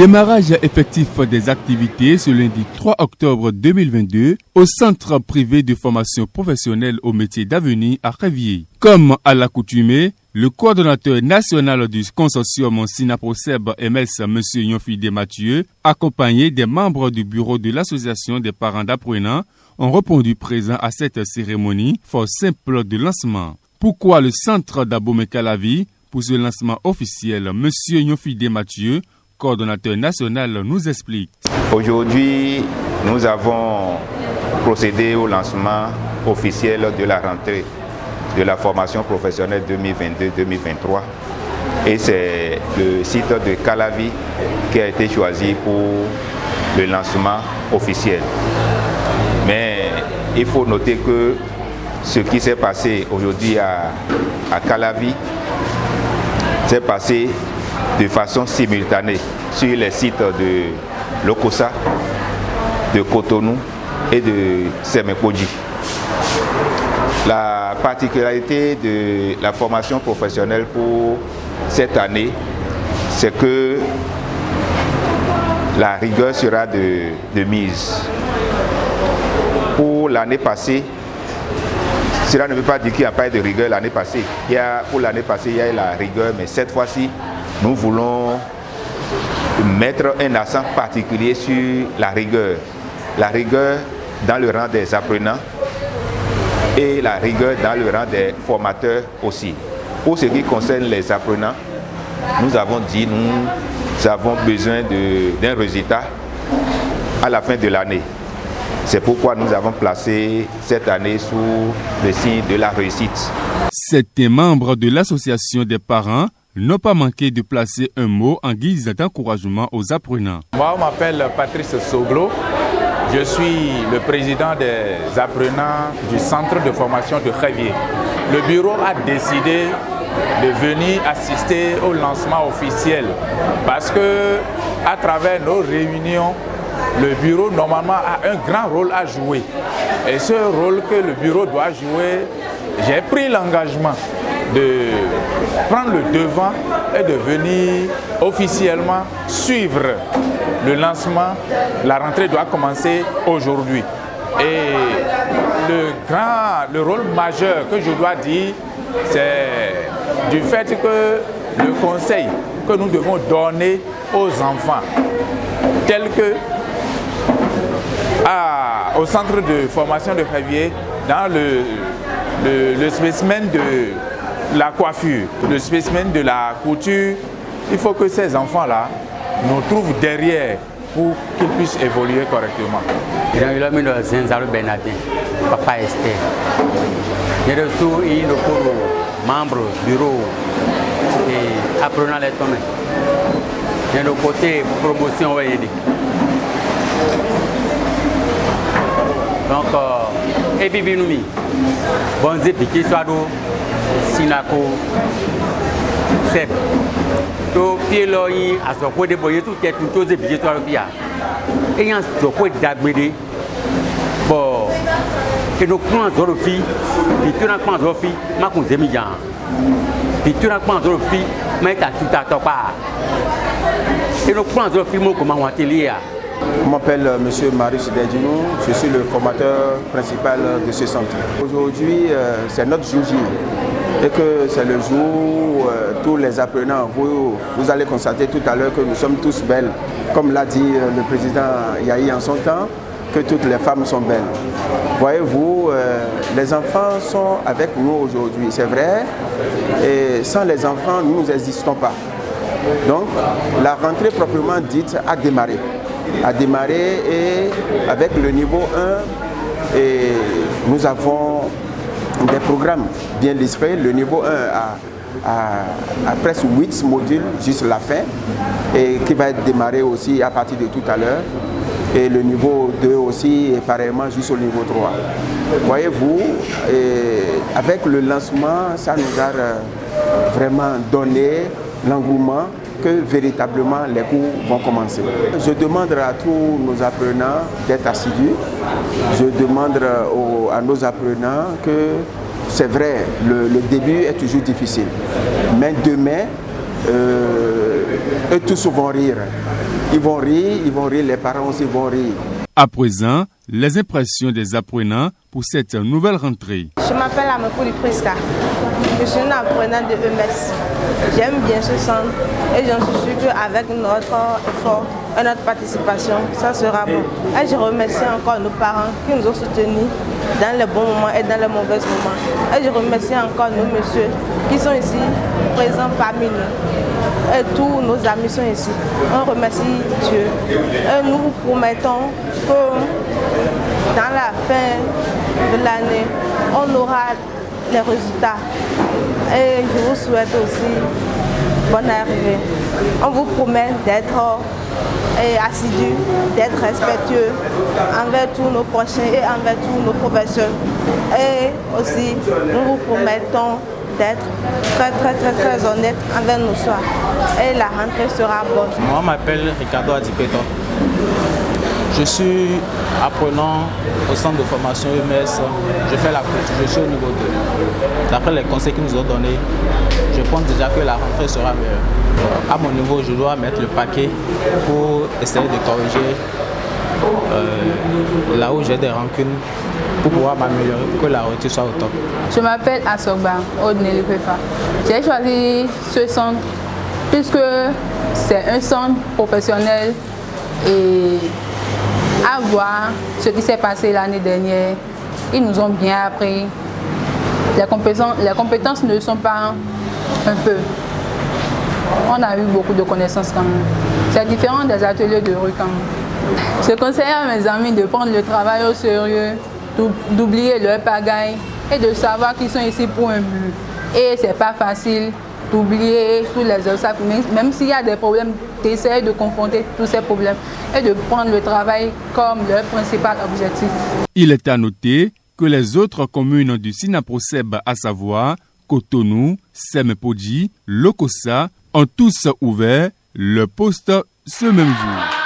Démarrage effectif des activités ce lundi 3 octobre 2022 au Centre privé de formation professionnelle aux métiers d'avenir à Révier. Comme à l'accoutumée, le coordonnateur national du consortium Sinaproseb MS, M. Yonfide Mathieu, accompagné des membres du bureau de l'association des parents d'apprenants, ont répondu présent à cette cérémonie fort simple de lancement. Pourquoi le centre d'Abomey-Calavi? Pour ce lancement officiel, M. Yonfide Mathieu, coordonnateur national, nous explique. Aujourd'hui, nous avons procédé au lancement officiel de la rentrée de la formation professionnelle 2022-2023 et c'est le site de Calavi qui a été choisi pour le lancement officiel. Mais il faut noter que ce qui s'est passé aujourd'hui à Calavi s'est passé de façon simultanée sur les sites de Lokossa, de Cotonou et de Semekodji. La particularité de la formation professionnelle pour cette année, c'est que la rigueur sera de mise. Pour l'année passée, cela ne veut pas dire qu'il n'y a pas eu de rigueur l'année passée. Pour l'année passée, il y a eu la rigueur, mais cette fois-ci, nous voulons mettre un accent particulier sur la rigueur. La rigueur dans le rang des apprenants et la rigueur dans le rang des formateurs aussi. Pour ce qui concerne les apprenants, nous avons dit que nous avons besoin d'un résultat à la fin de l'année. C'est pourquoi nous avons placé cette année sous le signe de la réussite. Certains membres de l'association des parents n'ont pas manqué de placer un mot en guise d'encouragement aux apprenants. Moi, je m'appelle Patrice Soglo. Je suis le président des apprenants du centre de formation de Révier. Le bureau a décidé de venir assister au lancement officiel parce que à travers nos réunions, le bureau normalement a un grand rôle à jouer. Et ce rôle que le bureau doit jouer, j'ai pris l'engagement de prendre le devant et de venir officiellement suivre le lancement. La rentrée doit commencer aujourd'hui. Et le rôle majeur que je dois dire, c'est du fait que le conseil que nous devons donner aux enfants, tel que au centre de formation de Révier, dans le spécimen de la coiffure, le spécimen de la couture, il faut que ces enfants-là nous trouvent derrière pour qu'ils puissent évoluer correctement. Papa Esther. Je suis membre du bureau et apprenant les tomes. De l'autre côté, promotion. Donc, et puis nous bon Dieu qui soit do Sinako Seb to pieloi à ce point de boyer tout est tout chose bien toi bien et y a ce point d'agbédé bon et nous prend zoro fi puis tu n'as pas zoro fi ma con zemijan puis tu n'as pas zoro fi mais ta tout à pas et nous prend zoro fi mon comment on atelier. Je m'appelle M. Marius Dedjinou, je suis le formateur principal de ce centre. Aujourd'hui, c'est notre jour J et que c'est le jour où tous les apprenants, vous allez constater tout à l'heure que nous sommes tous belles. Comme l'a dit le président Yahi en son temps, que toutes les femmes sont belles. Voyez-vous, les enfants sont avec nous aujourd'hui, c'est vrai, et sans les enfants, nous n'existons pas. Donc, la rentrée proprement dite a démarré et avec le niveau 1 et nous avons des programmes bien illustrés. Le niveau 1 a presque 8 modules jusqu'à la fin et qui va être démarré aussi à partir de tout à l'heure et le niveau 2 aussi est pareillement jusqu'au niveau 3. Voyez-vous, avec le lancement, ça nous a vraiment donné l'engouement que véritablement les cours vont commencer. Je demande à tous nos apprenants d'être assidus. Je demande à nos apprenants que c'est vrai, le début est toujours difficile. Mais demain, eux tous vont rire. ils vont rire, les parents aussi vont rire. À présent, les impressions des apprenants pour cette nouvelle rentrée. Je m'appelle Amekouli Priska. Je suis une apprenante de EMS. J'aime bien ce centre et j'en suis sûre qu'avec notre effort et notre participation, ça sera bon. Et je remercie encore nos parents qui nous ont soutenus dans les bons moments et dans les mauvais moments. Et je remercie encore nos messieurs qui sont ici présents parmi nous. Et tous nos amis sont ici. On remercie Dieu. Et nous vous promettons que dans la fin de l'année, on aura les résultats. Et je vous souhaite aussi bonne arrivée. On vous promet d'être assidus, d'être respectueux envers tous nos prochains et envers tous nos professeurs. Et aussi, nous vous promettons d'être très honnête envers nos soins. Et la rentrée sera bonne. Moi, je m'appelle Ricardo Adipeto. Je suis apprenant au centre de formation EMS. Je fais la clôture, je suis au niveau 2. D'après les conseils qu'ils nous ont donnés, je pense déjà que la rentrée sera meilleure. À mon niveau, je dois mettre le paquet pour essayer de corriger là où j'ai des rancunes pour pouvoir m'améliorer, pour que la rentrée soit au top. Je m'appelle Asogba Odneli Pefa. J'ai choisi ce centre puisque c'est un centre professionnel et à voir ce qui s'est passé l'année dernière, ils nous ont bien appris. Les compétences ne sont pas un peu. On a eu beaucoup de connaissances quand même. C'est différent des ateliers de rue quand même. Je conseille à mes amis de prendre le travail au sérieux, d'oublier leur pagaille et de savoir qu'ils sont ici pour un but. Et c'est pas facile d'oublier tous les obstacles, même s'il y a des problèmes, d'essayer de confronter tous ces problèmes et de prendre le travail comme leur principal objectif. Il est à noter que les autres communes du Sinaproseb, à savoir Cotonou, Semepodji, Lokossa, ont tous ouvert le poste ce même jour.